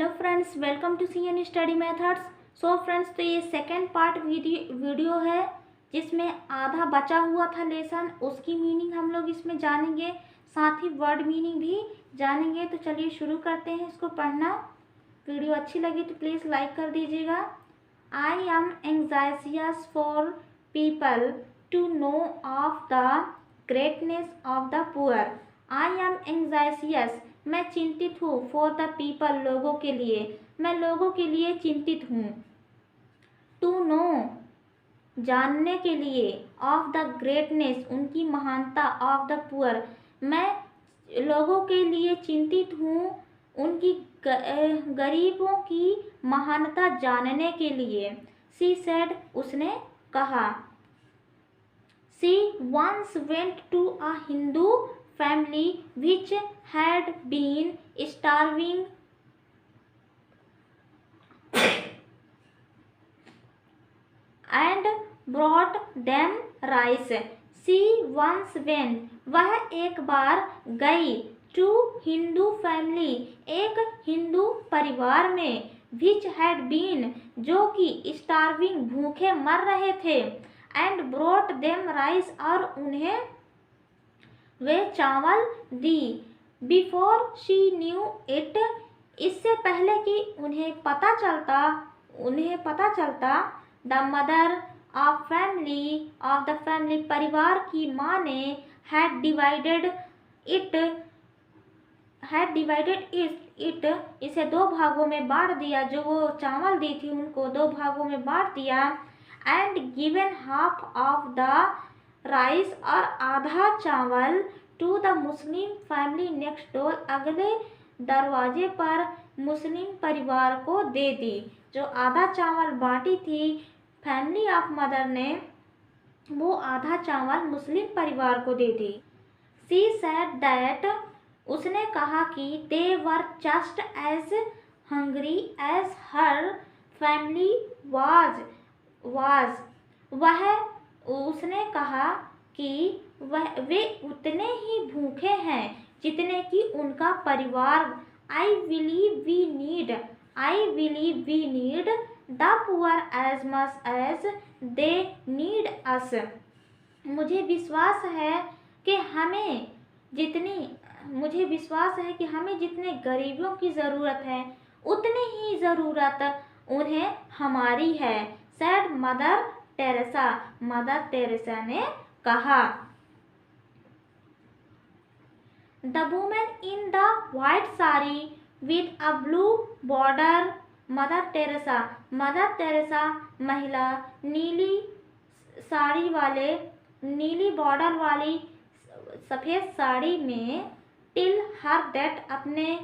Hello friends, welcome to CN study methods. So friends, तो ये second part video है जिसमें आधा बचा हुआ था लेसन, उसकी मीनिंग हम लोग इसमें जानेंगे, साथ ही वर्ड मीनिंग भी जानेंगे। तो चलिए शुरू करते हैं इसको पढ़ना। वीडियो अच्छी लगी तो प्लीज़ लाइक कर दीजिएगा। I am anxious for people to know of the greatness of the poor. I am anxious, मैं चिंतित हूँ। फॉर द पीपल, लोगों के लिए, मैं लोगों के लिए चिंतित हूँ। टू नो, जानने के लिए। ऑफ द ग्रेटनेस, उनकी महानता। ऑफ द पुअर, मैं लोगों के लिए चिंतित हूँ, उनकी गरीबों की महानता जानने के लिए। सी सेड, उसने कहा। She once went to a Hindu family which had been starving and brought them rice. She once went, वह एक बार गई। टू हिंदू फैमिली, एक हिंदू परिवार में। विच हैड बीन, जो कि स्टार्विंग, भूखे मर रहे थे। एंड ब्रोट देम राइस, और उन्हें वे चावल दी। बिफोर शी न्यू इट, इससे पहले कि उन्हें पता चलता। द मदर ऑफ फैमिली, परिवार की माँ ने हैड डिवाइडेड इट, इसे दो भागों में बांट दिया। जो वो चावल दी थी उनको दो भागों में बांट दिया। And given half of the rice, और आधा चावल। To the Muslim family next door, अगले दरवाजे पर मुस्लिम परिवार को दे दी। जो आधा चावल बांटी थी फैमिली ऑफ मदर ने, वो आधा चावल मुस्लिम परिवार को दे दी। सी सेड दैट, उसने कहा कि they were just as hungry as her family was, उसने कहा कि वे उतने ही भूखे हैं जितने कि उनका परिवार। I believe we need the poor as much as they need us. मुझे विश्वास है कि हमें जितने गरीबों की ज़रूरत है उतनी ही ज़रूरत उन्हें हमारी है। सैड मदर टेरेसा ने कहा। The women in the white sari with a blue border, mother Teresa महिला नीली बॉर्डर वाली सफ़ेद साड़ी में। टिल हर डेथ, अपने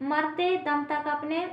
मरते दम तक, अपने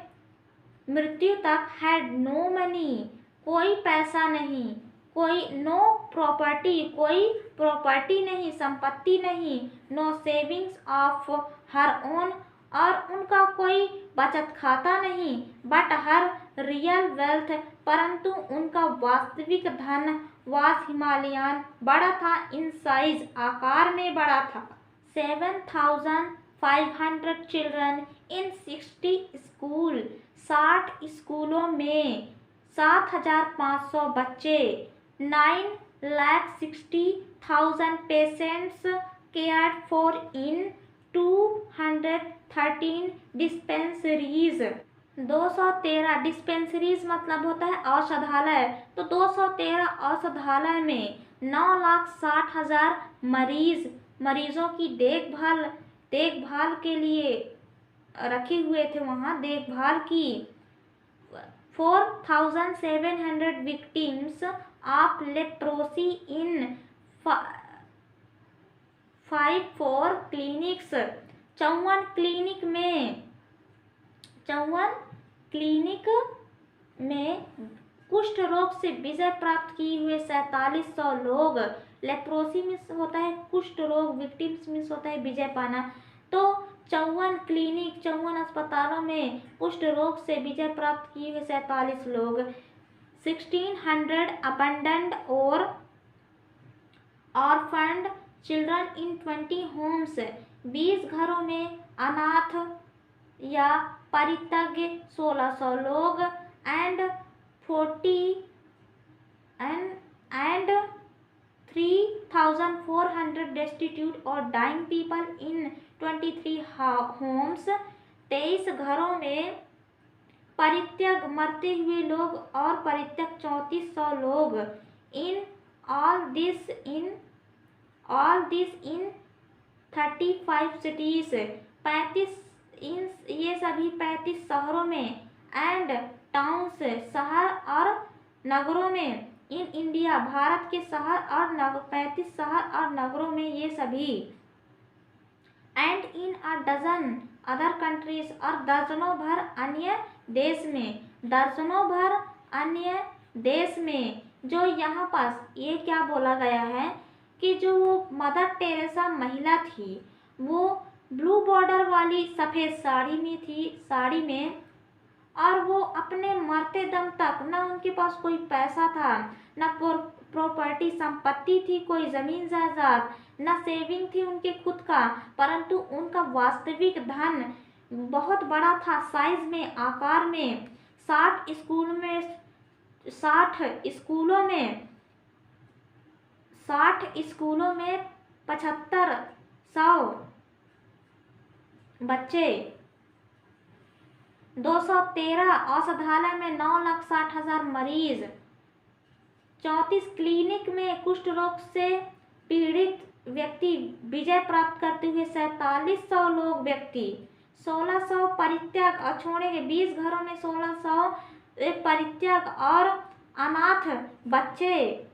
मृत्यु तक। हैड नो मनी, कोई पैसा नहीं। कोई नो प्रॉपर्टी, कोई प्रॉपर्टी नहीं, संपत्ति नहीं। No savings of her own, और उनका कोई बचत खाता नहीं। बट हर रियल वेल्थ, परंतु उनका वास्तविक धन। वाज हिमालयन, बड़ा था। इन साइज, आकार में बड़ा था। 7,500 चिल्ड्रन इन 60 स्कूल, 60 स्कूलों में 7,500 बच्चे। 9,60,000 patients cared for in 213 dispensaries. 213 dispensaries मतलब होता है औषधालय। तो 213 औषधालय में 9,60,000 मरीजों की देखभाल के लिए रखे हुए थे, वहाँ देखभाल की। 4,700 victims of leprosy in 54 clinics, 54 clinic में कुष्ठ रोग से विजय प्राप्त किए हुए 4700 लोग। लेप्रोसी मीन्स होता है कुष्ठ रोग, विक्टिम्स मीन्स होता है विजय पाना। तो 54 अस्पतालों में कुष्ठ रोग से विजय प्राप्त किए हुए 47 लोग। 1600 अबंडन्ड और ऑर्फन्ड चिल्ड्रन इन 20 होम्स, 20 घरों में अनाथ या परित्यज्य 1600 लोग एंड 3,400 destitute और dying people in 23 homes। 23 घरों में परित्यग मरते हुए लोग और परित्यग 3400 लोग। इन all this in 35 cities, 35 ये सभी 35 शहरों में एंड टाउन्स शहर और नगरों में इन इंडिया भारत के शहर और 35 शहर और नगरों में ये सभी and in a dozen other countries और दर्जनों भर अन्य देश में, दर्जनों भर अन्य देश में। जो यहाँ पास ये क्या बोला गया है कि जो वो मदर टेरेसा महिला थी वो ब्लू बॉर्डर वाली सफ़ेद साड़ी में और वो अपने मरते दम तक न उनके पास कोई पैसा था, न प्रॉपर्टी संपत्ति थी, कोई ज़मीन जायदाद, न सेविंग थी उनके खुद का, परंतु उनका वास्तविक धन बहुत बड़ा था साइज में, आकार में। 60 स्कूलों में 7500 बच्चे, 213 औषधालय में 9,60,000 मरीज, 34 क्लिनिक में कुष्ठ रोग से पीड़ित व्यक्ति विजय प्राप्त करते हुए 4700 लोग व्यक्ति, 1600 परित्यग और छोड़े गए 20 घरों में 1600 परित्यग और अनाथ बच्चे,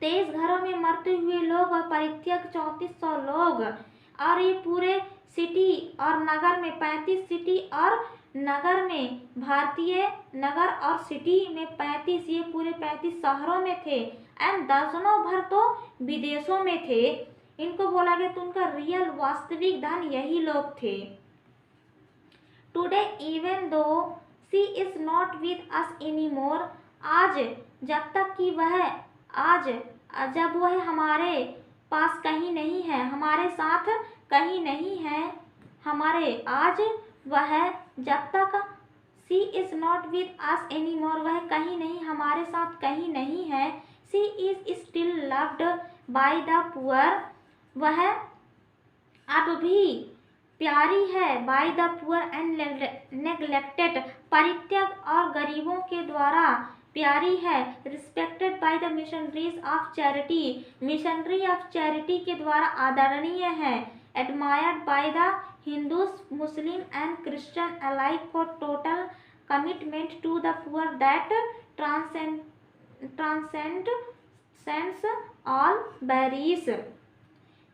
23 घरों में मरते हुए लोग और परित्यग 3400 लोग। और ये पूरे सिटी और नगर में 35 सिटी और नगर में, भारतीय नगर और सिटी में 35, ये पूरे 35 शहरों में थे एंड दर्जनों भर तो विदेशों में थे। इनको बोला गया तो उनका रियल वास्तविक धन यही लोग थे। Today even though she is not with us any मोर, आज जब तक कि जब वह हमारे पास कहीं नहीं है, हमारे साथ कहीं नहीं है, आज वह जब तक she is not with us any more, वह कहीं नहीं, हमारे साथ कहीं नहीं है। She is still loved by the poor, वह अब भी प्यारी है, by the poor and neglected, परित्यक्त और गरीबों के द्वारा प्यारी है। Respected by the Missionaries of Charity, missionary of charity के द्वारा आदरणीय है। Admired by the Hindus, Muslim and Christian alike for total commitment to the poor that transcends all barriers.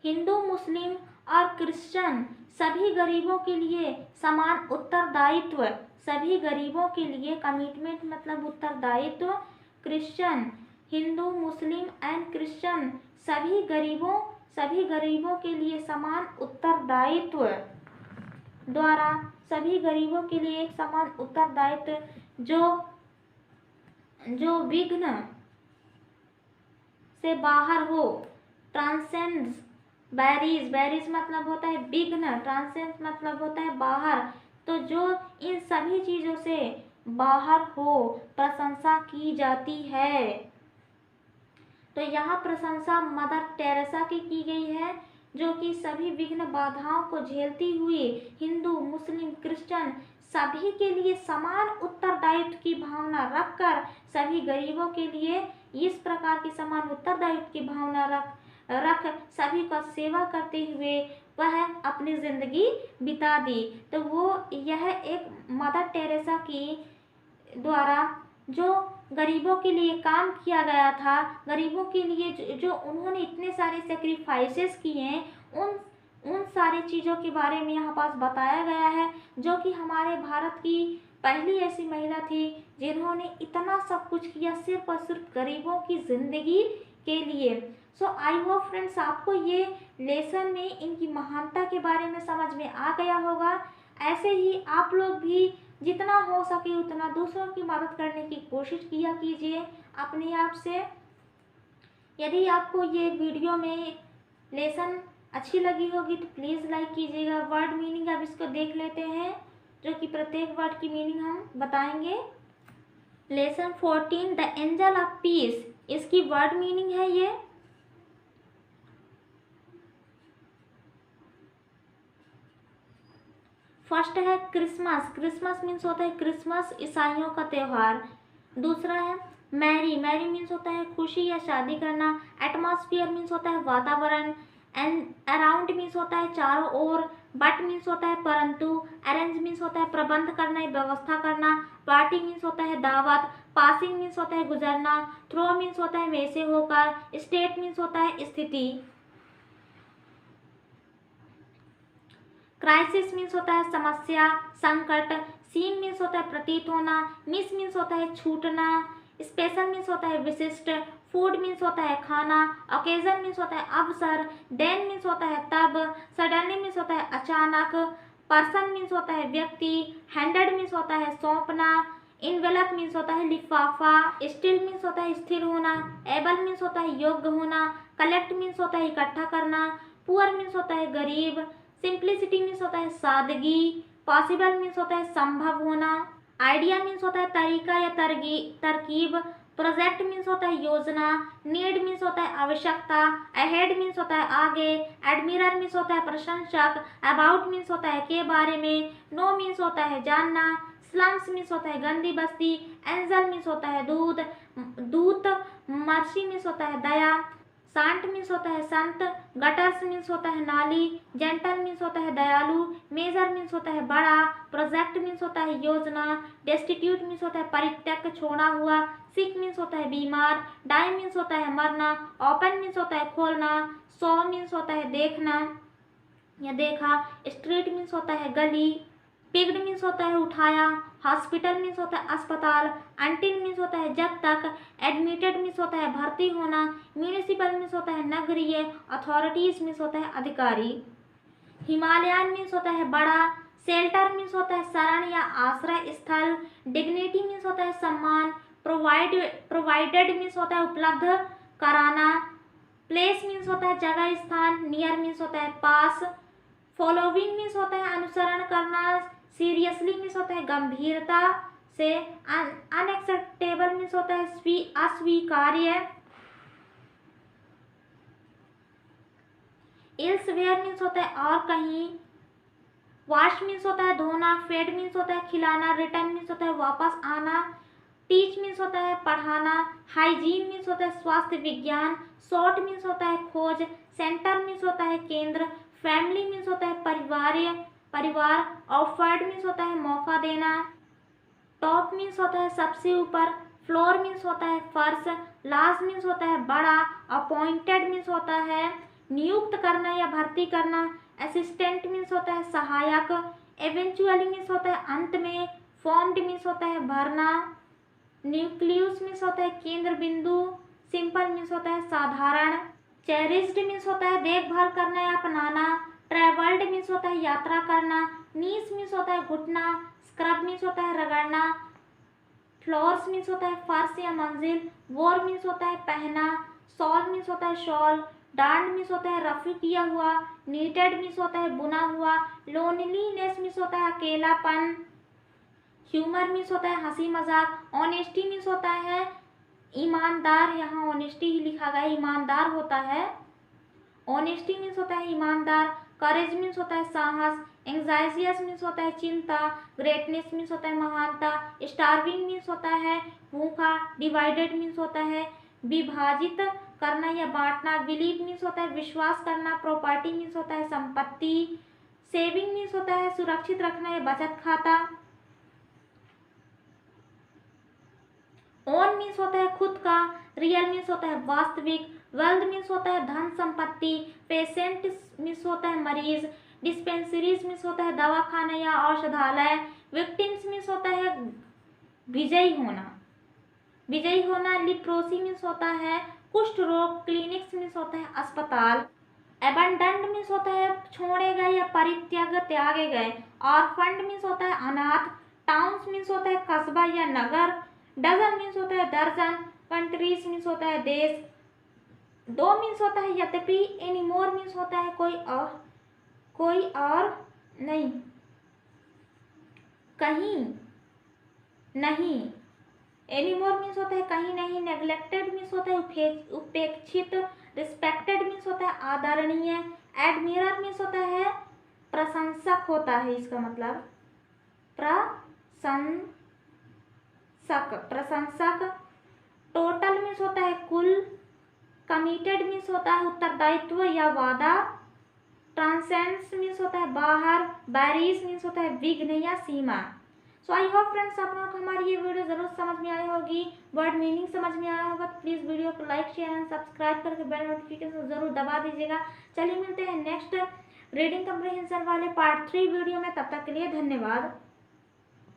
Hindu, Muslim और क्रिश्चियन सभी गरीबों के लिए समान उत्तरदायित्व, सभी गरीबों के लिए, कमिटमेंट मतलब उत्तरदायित्व, Christian, Hindu, Muslim and Christian सभी गरीबों के लिए समान उत्तरदायित्व द्वारा, सभी गरीबों के लिए एक समान उत्तरदायित्व जो विघ्न से बाहर हो। ट्रांसेंड्स बैरियर्स मतलब होता है विघ्न, ट्रांसेंड्स मतलब होता है बाहर, तो जो इन सभी चीज़ों से बाहर हो, प्रशंसा की जाती है। तो यहाँ प्रशंसा मदर टेरेसा की गई है, जो कि सभी विघ्न बाधाओं को झेलती हुई हिंदू, मुस्लिम, क्रिश्चियन सभी के लिए समान उत्तरदायित्व की भावना रखकर, सभी गरीबों के लिए इस प्रकार की समान उत्तरदायित्व की भावना रख सभी का सेवा करते हुए वह अपनी जिंदगी बिता दी। तो वो यह एक मदर टेरेसा की द्वारा जो गरीबों के लिए काम किया गया था, गरीबों के लिए जो उन्होंने इतने सारे सेक्रीफाइसेस किए हैं, उन सारी चीज़ों के बारे में यहाँ पास बताया गया है, जो कि हमारे भारत की पहली ऐसी महिला थी जिन्होंने इतना सब कुछ किया सिर्फ और सिर्फ गरीबों की ज़िंदगी के लिए। सो आई होप फ्रेंड्स आपको ये लेसन में इनकी महानता के बारे में समझ में आ गया होगा। ऐसे ही आप लोग भी जितना हो सके उतना दूसरों की मदद करने की कोशिश किया कीजिए अपने आप से। यदि आपको ये वीडियो में लेसन अच्छी लगी होगी तो प्लीज़ लाइक कीजिएगा। वर्ड मीनिंग अब इसको देख लेते हैं। जो कि प्रत्येक वर्ड की मीनिंग हम बताएंगे। Lesson 14 the angel of peace, इसकी वर्ड मीनिंग है ये फर्स्ट है क्रिसमस, क्रिसमस मीन्स होता है क्रिसमस ईसाइयों का त्यौहार। दूसरा है मैरी, मैरी मीन्स होता है खुशी या शादी करना। एटमॉस्फेयर मीन्स होता है वातावरण। एंड अराउंड मीन्स होता है चारों ओर। बट मीन्स होता है परंतु। अरेंज मीन्स होता है प्रबंध करना या व्यवस्था करना। पार्टी मीन्स होता है दावत। पासिंग मीन्स होता है गुजरना। थ्रो मीन्स होता है में से होकर। स्टेट मीन्स होता है स्थिति। क्राइसिस मीन्स होता है समस्या, संकट। सीन मीन्स होता है प्रतीत होना। मिस मीन्स होता है छूटना। स्पेशल मीन्स होता है विशिष्ट। फूड मीन्स होता है खाना। ओकेजन मीन्स होता है अवसर। देन मीन्स होता है तब। सडनली मीन्स होता है अचानक। पर्सन मीन्स होता है व्यक्ति। हैंडेड मीन्स होता है सौंपना। इनवेलप मीन्स होता है लिफाफा। स्टिल मीन्स होता है स्थिर होना। एबल मीन्स होता है योग्य होना। कलेक्ट मीन्स होता है इकट्ठा करना। पुअर मीन्स होता है गरीब। सिंप्लिसिटी मीन्स होता है सादगी। पॉसिबल मीन्स होता है संभव होना। आइडिया मीन्स होता है तरीका या तरकीब। प्रोजेक्ट मीन्स होता है योजना। नीड मीन्स होता है आवश्यकता। अहेड मीन्स होता है आगे। एडमिरर मीन्स होता है प्रशंसक। अबाउट मीन्स होता है के बारे में। नो मीन्स होता है जानना। स्लम्स मीन्स होता है गंदी बस्ती। एंजल मीन्स होता है दूत। मर्सी मीन्स होता है दया। शांत मीन्स होता है संत। गटर्स मीन्स होता है नाली। जेंटल मीन्स होता है दयालु। मेजर मीन्स होता है बड़ा। प्रोजेक्ट मीन्स होता है योजना। डेस्टिट्यूट मीन्स होता है परित्यक्त छोड़ा हुआ। सिक मीन्स होता है बीमार। डाई मीन्स होता है मरना। ओपन मीन्स होता है खोलना। सॉ मीन्स होता है देखना या देखा। स्ट्रीट मीन्स होता है गली। पिग्ड मीन्स होता है उठाया। हॉस्पिटल मीन्स होता है अस्पताल। अंटिल मीन्स होता है जब तक। एडमिटेड मीन्स होता है भर्ती होना। म्यूनिसिपल मीन्स होता है नगरीय। अथॉरिटीज मीन्स होता है अधिकारी। हिमालयन मीन्स होता है बड़ा। शेल्टर मीन्स होता है शरण या आश्रय स्थल। डिग्निटी मीन्स होता है सम्मान। प्रोवाइडेड मीन्स होता है उपलब्ध कराना। प्लेस मीन्स होता है जगह स्थान। नियर मीन्स होता है पास। फॉलोइंग मीन्स होता है अनुसरण करना। सीरियसली मीन्स होता है गंभीरता से। अनएक्सेप्टेबल मीन्स होता है अस्वीकार्य। इल्सवेयर मीन्स होता है और कहीं। वॉश मीन्स होता है धोना। फेड मीन्स होता है खिलाना। रिटर्न मीन्स होता है वापस आना। टीच मीन्स होता है पढ़ाना। हाइजीन मीन्स होता है स्वास्थ्य विज्ञान। सॉर्ट मीन्स होता है खोज। सेंटर मीन्स होता है केंद्र। फैमिली मीन्स होता है परिवार। ऑफर्ड मीन्स होता है मौका देना। टॉप मीन्स होता है सबसे ऊपर। फ्लोर मीन्स होता है फर्श। लार्ज मीन्स होता है बड़ा। अपॉइंटेड मीन्स होता है नियुक्त करना या भर्ती करना। असिस्टेंट मीन्स होता है सहायक। एवेंचुअली मीन्स होता है अंत में। फॉर्म्ड मीन्स होता है भरना। न्यूक्लियस मीन्स होता है केंद्र बिंदु। सिंपल मीन्स होता है साधारण। चेरिस्ड मीन्स होता है देखभाल करना या अपनाना। ट्रेवल्ड मीन्स होता है यात्रा करना। नीस मीन्स होता है घुटना। स्क्रब मीन्स होता है रगड़ना। फ्लोर्स मीन्स होता है फर्श या मंजिल। वोर मीन्स होता है पहना। सॉल मीन्स होता है शॉल। डार्न मीन्स होता है रफी किया हुआ। नीटेड मीन्स होता है बुना हुआ। लोनलीनेस मीन्स होता है अकेलापन। ह्यूमर मीन्स होता है हंसी मजाक। ऑनेस्टी मीन्स होता है ईमानदार, यहाँ ऑनेस्टी ही लिखा गया ईमानदार होता है। ऑनेस्टी मीन्स होता है ईमानदार। करेज मीन्स होता है साहस। एंग्जाइटियस मीन्स होता है चिंता। ग्रेटनेस मीन्स होता है महानता। स्टार्विंग मीन्स होता है भूखा। डिवाइडेड मीन्स होता है विभाजित करना या बांटना। बिलीव मीन्स होता है विश्वास करना। प्रॉपर्टी मीन्स होता है संपत्ति। सेविंग मीन्स होता है सुरक्षित रखना या बचत खाता। ओन मीन्स होता है खुद का। रियल मीन्स होता है वास्तविक। वेल्थ मीन्स होता है धन संपत्ति। पेशेंट मीन्स होता है मरीज। डिस्पेंसरीज मीन्स होता है दवाखाना या औषधालय। विक्टिम्स मीन्स होता है विजयी होना। लिप्रोसी मीन्स होता है कुष्ठ रोग। क्लिनिक्स मीन्स होता है अस्पताल। एबंडन्ड मीन्स होता है छोड़े गए या त्यागे गए। ऑर्फन्ड मीन्स होता है अनाथ। टाउन्स मीन्स होता है कस्बा या नगर। डजन मीन्स होता है दर्जन। कंट्रीज मीन्स होता है देश। दो मीन्स होता है यद्यपि। एनीमोर मीन्स होता है कोई और नहीं। कहीं नहीं। एनीमोर मीन्स होता है कहीं नहीं। नेग्लेक्टेड मीन्स होता है उपेक्षित। रिस्पेक्टेड मीन्स होता है आदरणीय। एडमिरर मीन्स होता है प्रशंसक होता है, इसका मतलब प्रशंसक। टोटल मीन्स होता है कुल। कमिटेड मीन्स होता है उत्तरदायित्व या वादा। ट्रांसेंड्स मीन्स होता है बाहर। बैरीज मीन्स होता है विघ्न या सीमा। सो आई होप फ्रेंड्स आप लोगों को हमारी ये वीडियो जरूर समझ में आई होगी, वर्ड मीनिंग समझ में आया होगा। तो प्लीज़ वीडियो को लाइक शेयर एंड सब्सक्राइब करके बेल नोटिफिकेशन जरूर दबा दीजिएगा। चलिए मिलते हैं नेक्स्ट रीडिंग कम्प्रिहेंशन वाले पार्ट 3 वीडियो में। तब तक के लिए धन्यवाद।